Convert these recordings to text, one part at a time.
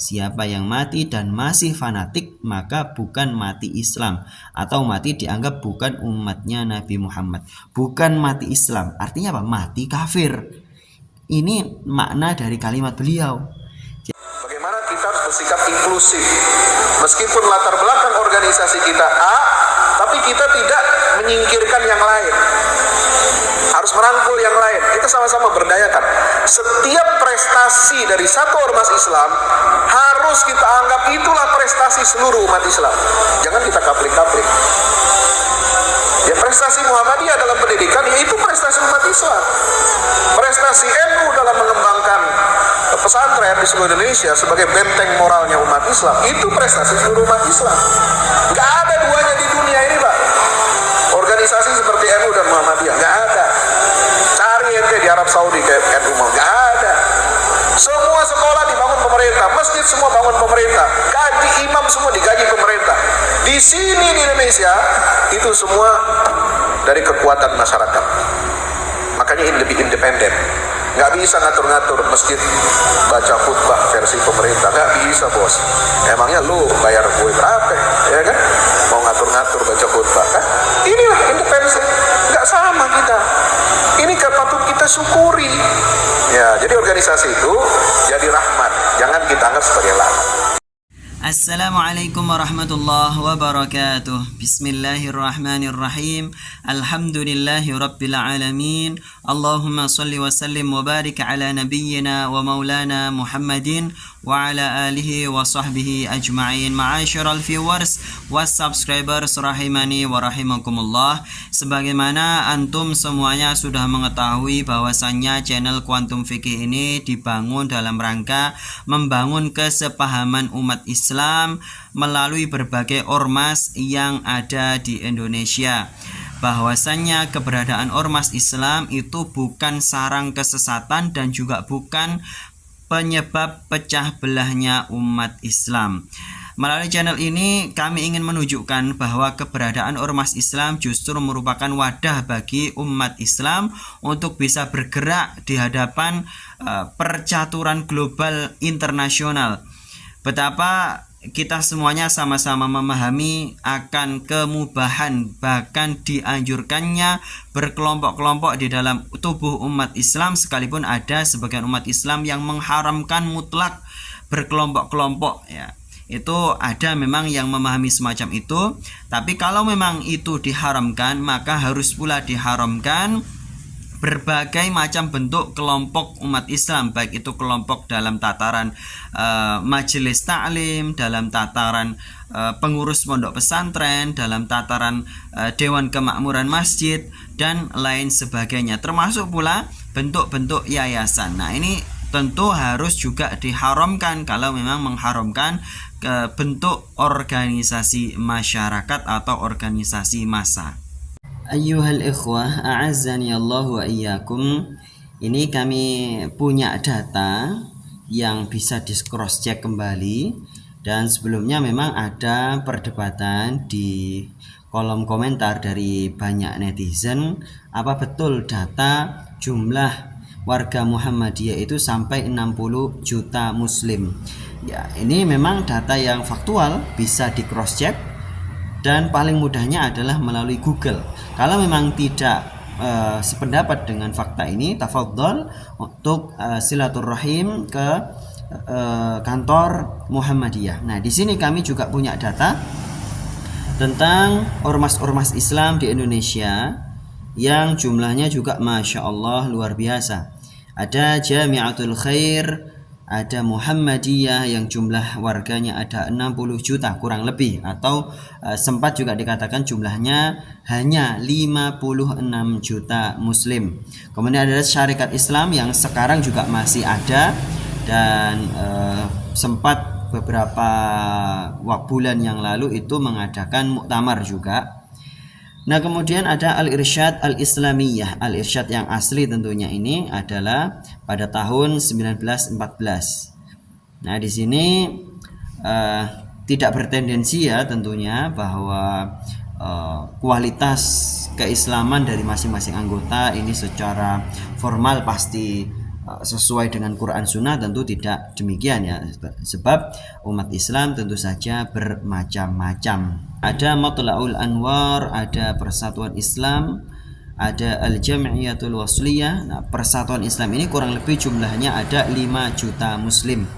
Siapa yang mati dan masih fanatik maka bukan mati Islam, atau mati dianggap bukan umatnya Nabi Muhammad. Bukan mati Islam, artinya apa? Mati kafir. Ini makna dari kalimat beliau. Bagaimana kita harus bersikap inklusif. Meskipun latar belakang organisasi kita A, tapi kita tidak menyingkirkan yang lain. Harus merangkul yang lain. Kita sama-sama berdayakan. Setiap prestasi dari satu ormas Islam harus kita anggap itulah prestasi seluruh umat Islam. Jangan kita kaplik-kaplik. Ya, prestasi Muhammadiyah dalam pendidikan, yaitu prestasi umat Islam. Prestasi NU dalam mengembangkan pesantren di seluruh Indonesia sebagai benteng moralnya umat Islam, itu prestasi seluruh umat Islam. Gak ada duanya di dunia ini, Pak. Organisasi seperti NU dan Muhammadiyah, gak ada. Cari ente di Arab Saudi kayak NU, gak ada. Semua sekolah dibangun pemerintah, masjid semua bangun pemerintah, gaji imam semua digaji pemerintah. Di sini di Indonesia itu semua dari kekuatan masyarakat. Makanya ini lebih independen. Nggak bisa ngatur-ngatur masjid baca khutbah versi pemerintah, nggak bisa, bos. Emangnya lu bayar gue berapa, ya kan? Mau ngatur-ngatur baca khutbah, kan? Inilah independensi. Nggak sama kita. Ini patut kita syukuri. Ya, jadi organisasi itu jadi rahmat, jangan kita anggap sebagai laknat. Assalamualaikum warahmatullahi wabarakatuh. Bismillahirrahmanirrahim. Alhamdulillahi rabbil alamin. Allahumma salli wa sallim wa barik ala nabiyyina wa maulana Muhammadin wa ala alihi wa sahbihi ajma'in. Ma'asyiral viewers wa subscribers rahimani wa rahimakumullah. Sebagaimana antum semuanya sudah mengetahui bahwasannya channel Quantum Fikih ini dibangun dalam rangka membangun kesepahaman umat Islam melalui berbagai ormas yang ada di Indonesia. Bahwasannya keberadaan ormas Islam itu bukan sarang kesesatan dan juga bukan penyebab pecah belahnya umat Islam. Melalui channel ini kami ingin menunjukkan bahwa keberadaan ormas Islam justru merupakan wadah bagi umat Islam untuk bisa bergerak di hadapan percaturan global internasional. Betapa kita semuanya sama-sama memahami akan kemubahan bahkan dianjurkannya berkelompok-kelompok di dalam tubuh umat Islam, sekalipun ada sebagian umat Islam yang mengharamkan mutlak berkelompok-kelompok, ya. Itu ada memang yang memahami semacam itu, tapi kalau memang itu diharamkan maka harus pula diharamkan berbagai macam bentuk kelompok umat Islam, baik itu kelompok dalam tataran majelis taklim, dalam tataran pengurus pondok pesantren, dalam tataran dewan kemakmuran masjid dan lain sebagainya, termasuk pula bentuk-bentuk yayasan. Nah, ini tentu harus juga diharamkan kalau memang mengharamkan bentuk organisasi masyarakat atau organisasi massa. Ayyuhal ikhwah, a'azzani Allah wa iyyakum. Ini kami punya data yang bisa di cross check kembali, dan sebelumnya memang ada perdebatan di kolom komentar dari banyak netizen, apa betul data jumlah warga Muhammadiyah itu sampai 60 juta muslim. Ya, ini memang data yang faktual, bisa di cross check. Dan paling mudahnya adalah melalui Google. Kalau memang tidak sependapat dengan fakta ini, tafadhol untuk silaturahim ke kantor Muhammadiyah. Nah, di sini kami juga punya data tentang ormas-ormas Islam di Indonesia yang jumlahnya juga Masya Allah luar biasa. Ada Jami'atul Khair, ada Muhammadiyah yang jumlah warganya ada 60 juta kurang lebih, atau sempat juga dikatakan jumlahnya hanya 56 juta muslim. Kemudian ada Syarikat Islam yang sekarang juga masih ada dan sempat beberapa bulan yang lalu itu mengadakan muktamar juga. Nah, kemudian ada Al-Irsyad Al-Islamiyah. Al-Irsyad yang asli tentunya ini adalah pada tahun 1914. Nah, di sini tidak bertendensi ya tentunya bahwa kualitas keislaman dari masing-masing anggota ini secara formal pasti sesuai dengan Quran Sunnah, tentu tidak demikian ya, sebab umat Islam tentu saja bermacam-macam. Ada Matla'ul Anwar, ada Persatuan Islam, ada Al-Jam'iyatul Wasliyah. Nah, Persatuan Islam ini kurang lebih jumlahnya ada 5 juta muslim.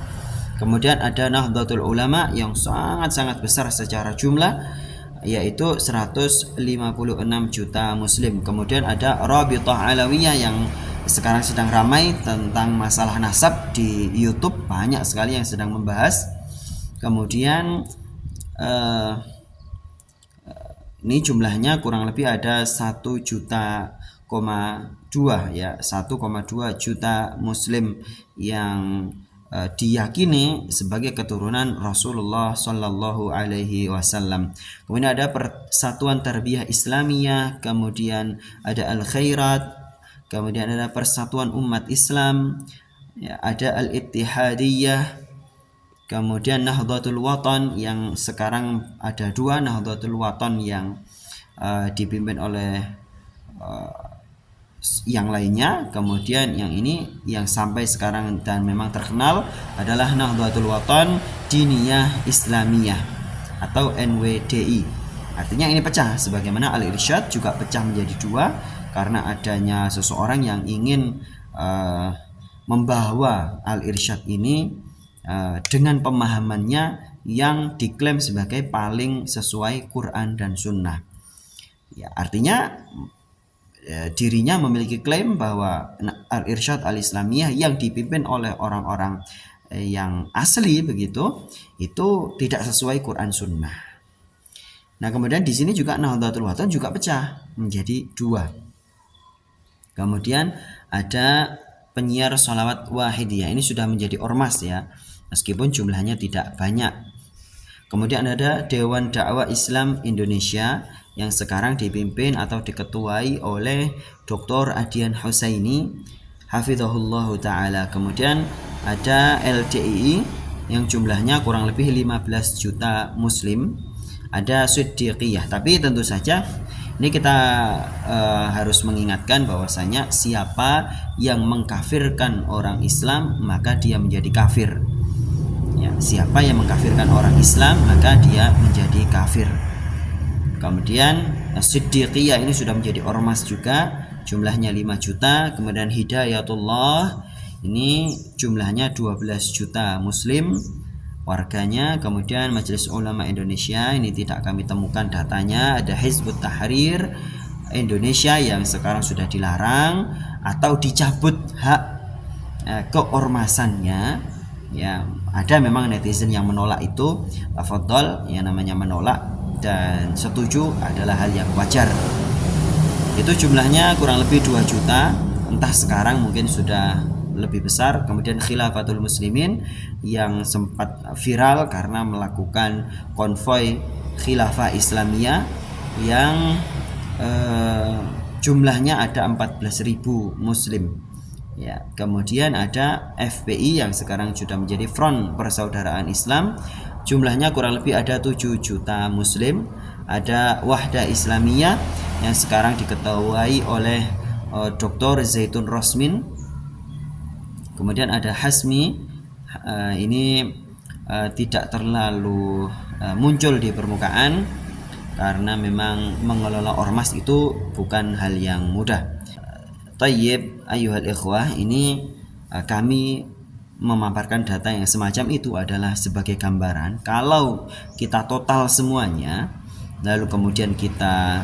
Kemudian ada Nahdlatul Ulama yang sangat-sangat besar secara jumlah, yaitu 156 juta muslim. Kemudian ada Rabithah Alawiyah yang sekarang sedang ramai tentang masalah nasab di YouTube, banyak sekali yang sedang membahas. Kemudian ini jumlahnya kurang lebih ada 1,2 juta ya, 1,2 juta muslim yang diyakini sebagai keturunan Rasulullah Shallallahu Alaihi Wasallam. Kemudian ada Persatuan Tarbiyah Islamiyah, kemudian ada Al Khairat, kemudian ada Persatuan Umat Islam, ya, ada Al Ittihadiyah, kemudian Nahdlatul Watan yang sekarang ada 2 Nahdlatul Watan yang dipimpin oleh yang lainnya. Kemudian yang ini yang sampai sekarang dan memang terkenal adalah Nahdlatul Watan Diniyah Islamiyah atau NWDI. Artinya ini pecah, sebagaimana Al-Irsyad juga pecah menjadi 2 karena adanya seseorang yang ingin membawa Al-Irsyad ini dengan pemahamannya yang diklaim sebagai paling sesuai Quran dan Sunnah. Ya, artinya dirinya memiliki klaim bahwa Al-Irsyad Al-Islamiyah yang dipimpin oleh orang-orang yang asli begitu, itu tidak sesuai Quran Sunnah. Nah, kemudian di sini juga Nahdlatul Watan juga pecah menjadi 2. Kemudian ada penyiar sholawat wahidiyah, ini sudah menjadi ormas ya, meskipun jumlahnya tidak banyak. Kemudian ada Dewan Dakwah Islam Indonesia yang sekarang dipimpin atau diketuai oleh Dr. Adian Husaini hafizahullah ta'ala. Kemudian ada LDII yang jumlahnya kurang lebih 15 juta muslim. Ada Siddiqiyah, tapi tentu saja ini kita harus mengingatkan bahwasanya siapa yang mengkafirkan orang Islam maka dia menjadi kafir ya, siapa yang mengkafirkan orang Islam maka dia menjadi kafir. Kemudian Siddiqiyah ini sudah menjadi ormas juga, jumlahnya 5 juta. Kemudian Hidayatullah ini jumlahnya 12 juta muslim warganya. Kemudian Majelis Ulama Indonesia ini tidak kami temukan datanya. Ada Hizbut Tahrir Indonesia yang sekarang sudah dilarang atau dicabut hak keormasannya. Ya, ada memang netizen yang menolak itu, tafadhol, yang namanya menolak dan setuju adalah hal yang wajar. Itu jumlahnya kurang lebih 2 juta, entah sekarang mungkin sudah lebih besar. Kemudian Khilafatul Muslimin yang sempat viral karena melakukan konvoi Khilafah Islamiyah yang jumlahnya ada 14.000 muslim ya. Kemudian ada FPI yang sekarang sudah menjadi Front Persaudaraan Islam, jumlahnya kurang lebih ada 7 juta muslim. Ada Wahda Islamiyah yang sekarang diketuai oleh Dr. Zaitun Rosmin. Kemudian ada Hasmi, ini tidak terlalu muncul di permukaan karena memang mengelola ormas itu bukan hal yang mudah. Tayyib ayyuhal ikhwah, ini kami memaparkan data yang semacam itu adalah sebagai gambaran. Kalau kita total semuanya lalu kemudian kita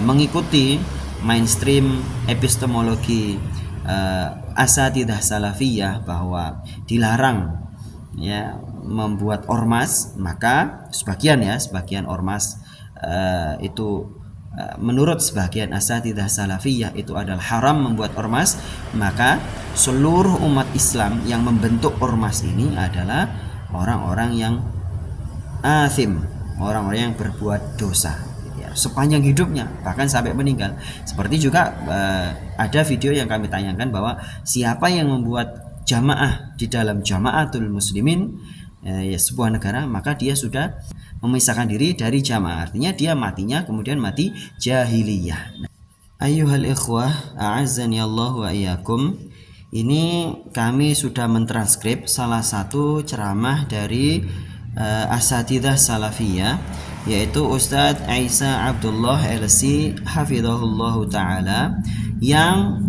mengikuti mainstream epistemologi asatidah salafiyah bahwa dilarang ya membuat ormas, maka sebagian ormas itu menurut sebagian asatidah salafiyah itu adalah haram membuat ormas, maka seluruh umat Islam yang membentuk ormas ini adalah orang-orang yang athim, orang-orang yang berbuat dosa ya, sepanjang hidupnya bahkan sampai meninggal. Seperti juga ada video yang kami tayangkan bahwa siapa yang membuat jamaah di dalam jamaatul muslimin ya, sebuah negara, maka dia sudah memisahkan diri dari jamaah, artinya dia matinya kemudian mati jahiliyah. Ayyuhal ikhwah a'azzani Allah wa iyyakum, ini kami sudah mentranskrip salah satu ceramah dari Asatidzah Salafiyah, yaitu Ustadz Isa Abdullah LC hafizahullahu taala, yang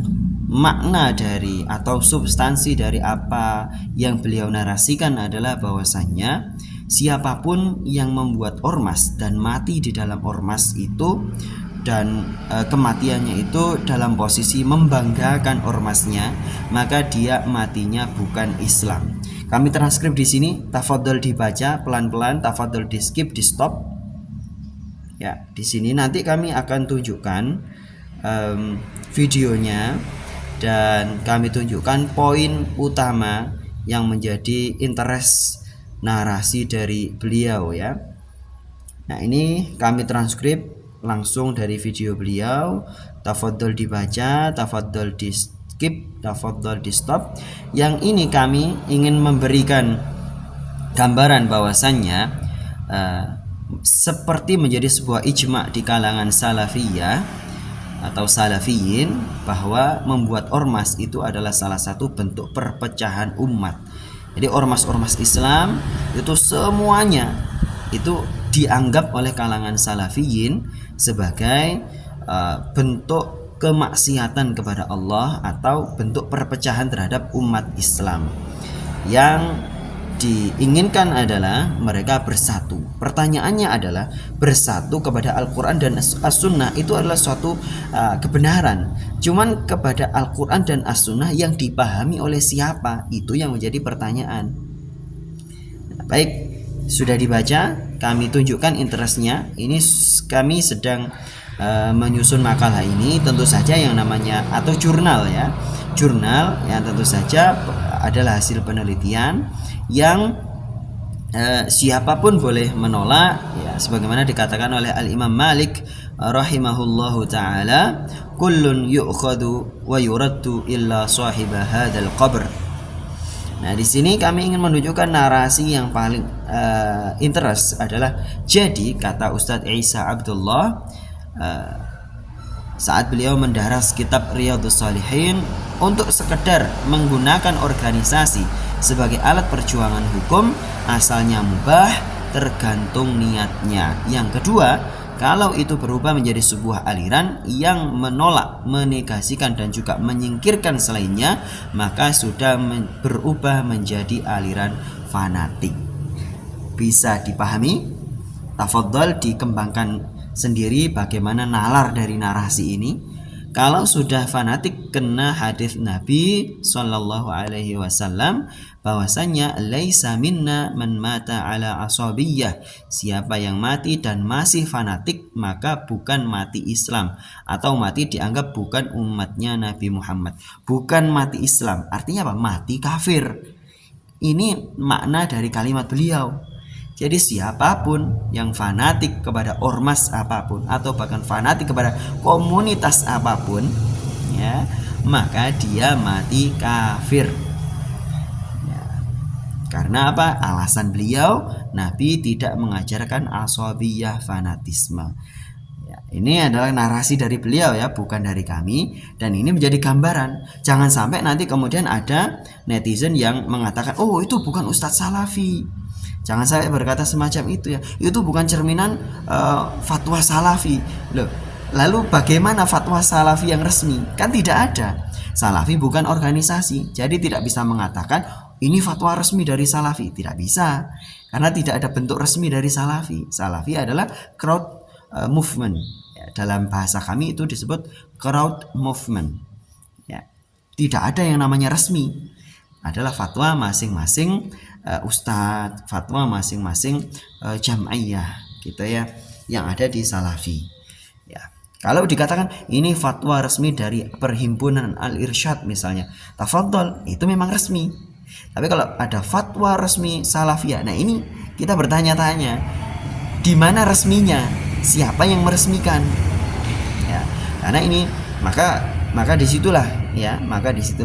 makna dari atau substansi dari apa yang beliau narasikan adalah bahwasannya siapapun yang membuat ormas dan mati di dalam ormas itu, dan kematiannya itu dalam posisi membanggakan ormasnya, maka dia matinya bukan Islam. Kami transkrip di sini, tafadhol dibaca pelan-pelan, tafadhol di skip, di stop. Ya, di sini nanti kami akan tunjukkan videonya, dan kami tunjukkan poin utama yang menjadi interest narasi dari beliau ya. Nah, ini kami transkrip langsung dari video beliau. Tafadhol dibaca, tafadhol di skip, tafadhol di stop. Yang ini kami ingin memberikan gambaran bahwasannya seperti menjadi sebuah ijma di kalangan salafiyah atau salafiyin, bahwa membuat ormas itu adalah salah satu bentuk perpecahan umat. Jadi ormas-ormas Islam itu semuanya itu dianggap oleh kalangan salafiyin sebagai bentuk kemaksiatan kepada Allah atau bentuk perpecahan terhadap umat Islam. Yang diinginkan adalah mereka bersatu. Pertanyaannya adalah, bersatu kepada Al-Quran dan As-Sunnah itu adalah suatu kebenaran. Cuman kepada Al-Quran dan As-Sunnah yang dipahami oleh siapa? Itu yang menjadi pertanyaan. Baik, sudah dibaca, kami tunjukkan interestnya. Ini kami sedang menyusun makalah ini, tentu saja yang namanya atau jurnal ya. Jurnal yang tentu saja adalah hasil penelitian yang siapapun boleh menolak ya, sebagaimana dikatakan oleh Al-Imam Malik rahimahullahu taala, kullun yu'khadu wa yuraddu illa sahiba hadzal qabr. Nah, di sini kami ingin menunjukkan narasi yang paling interest adalah, jadi kata Ustadz Isa Abdullah saat beliau mendaras kitab Riyadhus Shalihin untuk sekedar menggunakan organisasi sebagai alat perjuangan hukum, asalnya mubah tergantung niatnya. Yang kedua, kalau itu berubah menjadi sebuah aliran yang menolak, menegasikan dan juga menyingkirkan selainnya, maka sudah berubah menjadi aliran fanatik. Bisa dipahami? Tafadhol dikembangkan sendiri bagaimana nalar dari narasi ini. Kalau sudah fanatik kena hadis Nabi Sallallahu Alaihi Wasallam bahwasanya laisa minna man mata ala asabiyyah, siapa yang mati dan masih fanatik maka bukan mati Islam, atau mati dianggap bukan umatnya Nabi Muhammad. Bukan mati Islam, artinya apa? Mati kafir. Ini makna dari kalimat beliau. Jadi siapapun yang fanatik kepada ormas apapun atau bahkan fanatik kepada komunitas apapun ya, maka dia mati kafir ya. Karena apa? Alasan beliau, Nabi tidak mengajarkan asabiyah, fanatisme ya. Ini adalah narasi dari beliau ya, bukan dari kami. Dan ini menjadi gambaran. Jangan sampai nanti kemudian ada netizen yang mengatakan, oh itu bukan Ustadz Salafi. Jangan saya berkata semacam itu ya. Itu bukan cerminan fatwa Salafi. Loh, lalu bagaimana fatwa Salafi yang resmi? Kan tidak ada. Salafi bukan organisasi. Jadi tidak bisa mengatakan ini fatwa resmi dari Salafi. Tidak bisa. Karena tidak ada bentuk resmi dari Salafi. Salafi adalah crowd movement. Ya, dalam bahasa kami itu disebut crowd movement. Ya. Tidak ada yang namanya resmi. Adalah fatwa masing-masing ustadz, fatwa masing-masing jam'iyah gitu ya, yang ada di Salafi ya. Kalau dikatakan ini fatwa resmi dari Perhimpunan Al-Irsyad misalnya, tafadhol, itu memang resmi. Tapi kalau ada fatwa resmi Salafiyah, nah ini kita bertanya-tanya, di mana resminya? Siapa yang meresmikan? Ya, karena ini maka disitulah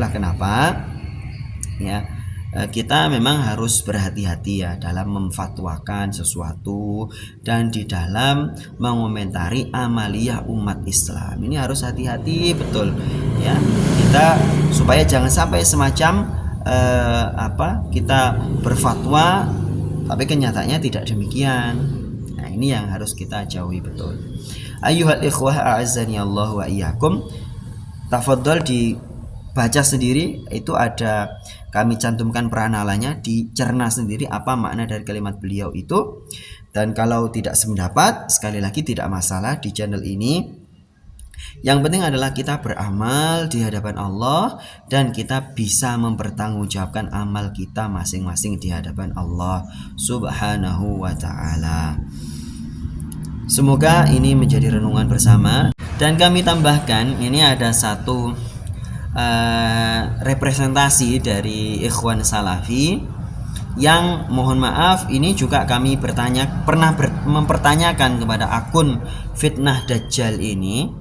kenapa ya kita memang harus berhati-hati ya dalam memfatwakan sesuatu dan di dalam mengomentari amaliyah umat Islam. Ini harus hati-hati betul ya, kita supaya jangan sampai semacam kita berfatwa tapi kenyataannya tidak demikian. Nah, ini yang harus kita jauhi betul. Ayyuhal ikhwah a'azzani Allah wa iyyakum. Tafadhol dibaca sendiri, itu ada kami cantumkan peranalannya, dicerna sendiri apa makna dari kalimat beliau itu. Dan kalau tidak sependapat, sekali lagi tidak masalah di channel ini. Yang penting adalah kita beramal di hadapan Allah dan kita bisa mempertanggungjawabkan amal kita masing-masing di hadapan Allah Subhanahu wa ta'ala. Semoga ini menjadi renungan bersama. Dan kami tambahkan, ini ada satu representasi dari ikhwan salafi yang mohon maaf ini juga kami pernah mempertanyakan kepada akun Fitnah Dajjal ini,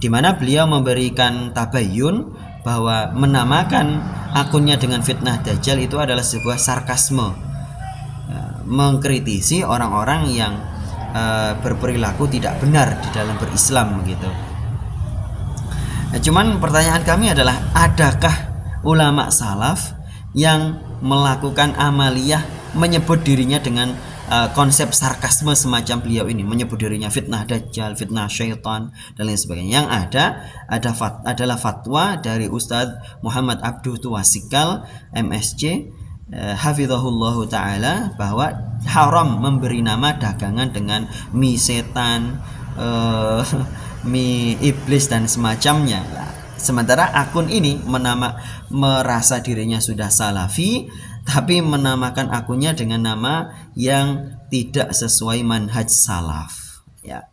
di mana beliau memberikan tabayun bahwa menamakan akunnya dengan Fitnah Dajjal itu adalah sebuah sarkasme, mengkritisi orang-orang yang berperilaku tidak benar di dalam berislam begitu. Nah, cuman pertanyaan kami adalah, adakah ulama salaf yang melakukan amaliyah menyebut dirinya dengan konsep sarkasme semacam beliau ini, menyebut dirinya fitnah dajjal, fitnah syaitan dan lain sebagainya? Yang adalah fatwa dari Ustadz Muhammad Abduh Tuwasikal MSc hafizahullahu ta'ala, bahwa haram memberi nama dagangan dengan mie setan, mie iblis dan semacamnya. Sementara akun ini merasa dirinya sudah salafi, tapi menamakan akunnya dengan nama yang tidak sesuai manhaj salaf ya.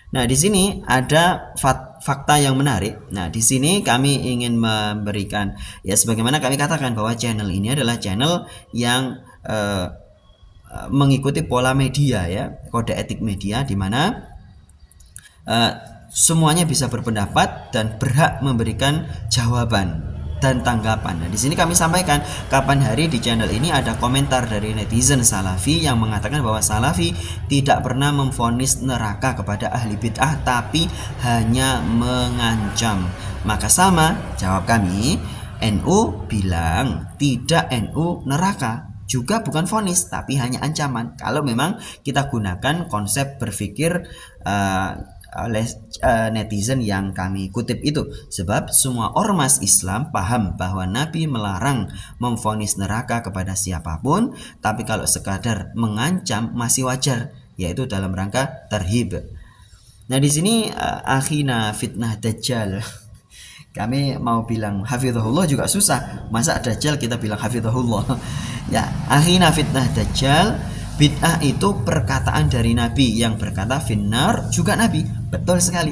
Nah, di sini ada fakta yang menarik. Nah, di sini kami ingin memberikan ya, sebagaimana kami katakan bahwa channel ini adalah channel yang mengikuti pola media ya, kode etik media, di mana semuanya bisa berpendapat dan berhak memberikan jawaban dan tanggapan. Nah, di sini kami sampaikan kapan hari di channel ini ada komentar dari netizen salafi yang mengatakan bahwa salafi tidak pernah memvonis neraka kepada ahli bid'ah, tapi hanya mengancam. Maka sama jawab kami, NU bilang tidak NU neraka, juga bukan vonis tapi hanya ancaman. Kalau memang kita gunakan konsep berpikir oleh netizen yang kami kutip itu. Sebab semua ormas Islam paham bahwa Nabi melarang memvonis neraka kepada siapapun, tapi kalau sekadar mengancam masih wajar, yaitu dalam rangka tarhib. Nah, di sini akhina fitnah dajjal, kami mau bilang hafizahullah juga susah, masa dajjal kita bilang hafizahullah ya. Akhina fitnah dajjal, bid'ah itu perkataan dari Nabi yang berkata finnar juga Nabi. Betul sekali.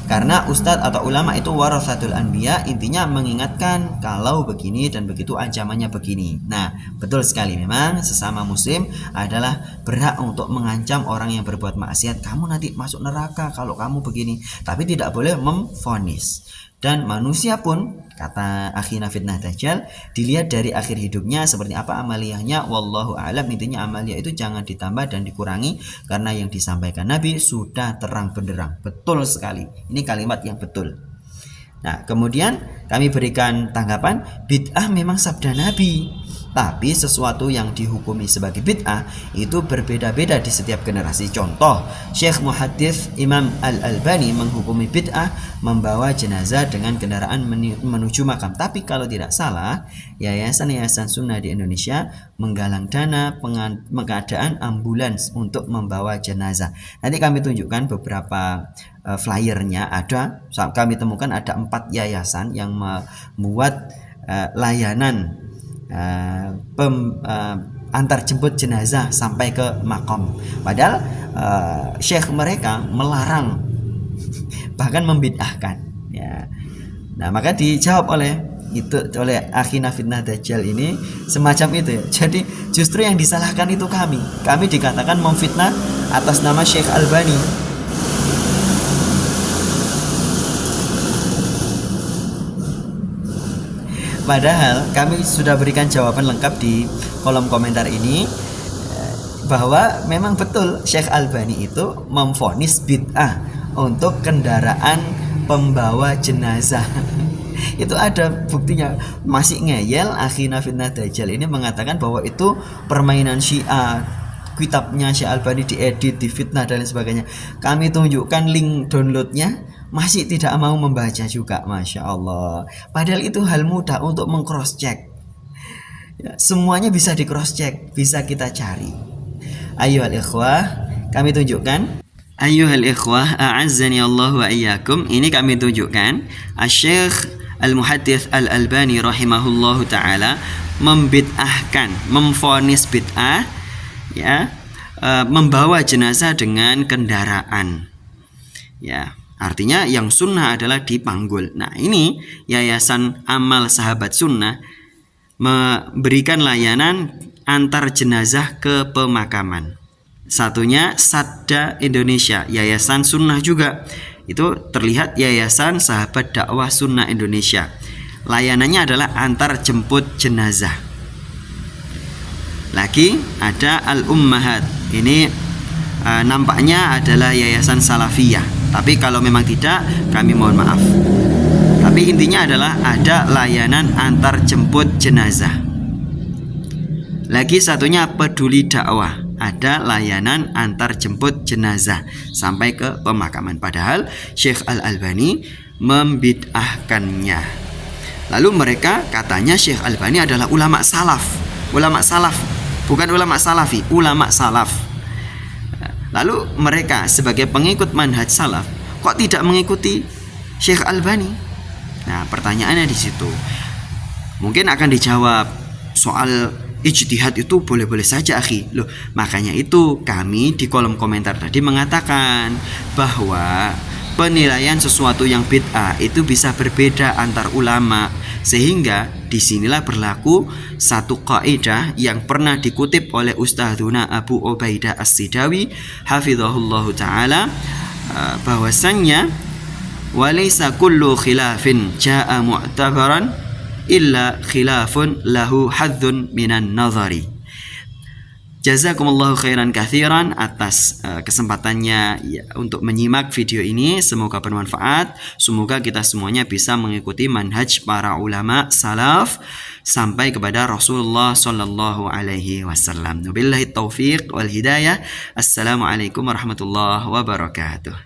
Karena ustadz atau ulama itu warasatul anbiya, intinya mengingatkan kalau begini dan begitu ancamannya begini. Nah, betul sekali, memang sesama muslim adalah berhak untuk mengancam orang yang berbuat maksiat, kamu nanti masuk neraka kalau kamu begini, tapi tidak boleh memvonis. Dan manusia pun, kata akhina fitnah dajjal, dilihat dari akhir hidupnya seperti apa amaliyahnya, wallahu a'lam. Intinya amaliyah itu jangan ditambah dan dikurangi, karena yang disampaikan Nabi sudah terang benderang. Betul sekali, ini kalimat yang betul. Nah, kemudian kami berikan tanggapan, bid'ah memang sabda Nabi, tapi sesuatu yang dihukumi sebagai bid'ah itu berbeda-beda di setiap generasi. Contoh, Syekh Muhaddits Imam Al-Albani menghukumi bid'ah membawa jenazah dengan kendaraan menuju makam. Tapi kalau tidak salah, yayasan-yayasan sunnah di Indonesia menggalang dana pengadaan ambulans untuk membawa jenazah. Nanti kami tunjukkan beberapa flyernya. Kami temukan ada 4 yayasan yang membuat layanan antar jemput jenazah sampai ke makam. Padahal syekh mereka melarang, bahkan membid'ahkan ya. Nah, maka dijawab oleh akhina fitnah dajjal ini semacam itu ya. Jadi justru yang disalahkan itu kami dikatakan memfitnah atas nama Syekh Albani. Padahal kami sudah berikan jawaban lengkap di kolom komentar ini, bahwa memang betul Syekh Albani itu memvonis bid'ah untuk kendaraan pembawa jenazah. Itu ada buktinya. Masih ngeyel Akhina Fitnah Dajjal ini mengatakan bahwa itu permainan Syiah, kitabnya Syekh Albani diedit, difitnah dan lain sebagainya. Kami tunjukkan link downloadnya, masih tidak mau membaca juga. Masya Allah. Padahal itu hal mudah untuk meng-cross check ya, semuanya bisa di cross check, bisa kita cari. Ayyuhal ikhwah, kami tunjukkan. Ayyuhal ikhwah, a'azzani Allah wa iyyakum. Ini kami tunjukkan Asy-Syaikh Al-Muhaddits Al-Albani rahimahullahu taala membid'ahkan, memvonis bid'ah ya, membawa jenazah dengan kendaraan. Ya, artinya yang sunnah adalah dipanggul. Nah, ini Yayasan Amal Sahabat Sunnah memberikan layanan antar jenazah ke pemakaman. Satunya Sadda Indonesia, Yayasan Sunnah juga. Itu terlihat Yayasan Sahabat Dakwah Sunnah Indonesia. Layanannya adalah antar jemput jenazah. Lagi ada Al-Ummahat. Ini nampaknya adalah Yayasan Salafiyah. Tapi kalau memang tidak, kami mohon maaf. Tapi intinya adalah ada layanan antar jemput jenazah. Lagi satunya Peduli Dakwah, ada layanan antar jemput jenazah sampai ke pemakaman. Padahal Syekh Al-Albani membid'ahkannya. Lalu mereka katanya Syekh Albani adalah ulama salaf. Ulama salaf, bukan ulama salafi, ulama salaf. Lalu mereka sebagai pengikut manhaj salaf kok tidak mengikuti Syekh Albani? Nah, pertanyaannya di situ. Mungkin akan dijawab, soal ijtihad itu boleh-boleh saja, akhi. Loh, makanya itu kami di kolom komentar tadi mengatakan bahwa penilaian sesuatu yang bid'ah itu bisa berbeda antar ulama, sehingga disinilah berlaku satu kaidah yang pernah dikutip oleh Ustadzuna Abu Ubaidah As-Sidawi hafizahullahu taala, bahwasannya walaysa kullu khilafin jaa mu'tabaran illa khilafun lahu hadzun minan nazari. Jazakumullahu khairan katsiran atas kesempatannya ya, untuk menyimak video ini. Semoga bermanfaat. Semoga kita semuanya bisa mengikuti manhaj para ulama salaf sampai kepada Rasulullah sallallahu alaihi wasallam. Wabillahi taufiq wal hidayah. Assalamualaikum warahmatullahi wabarakatuh.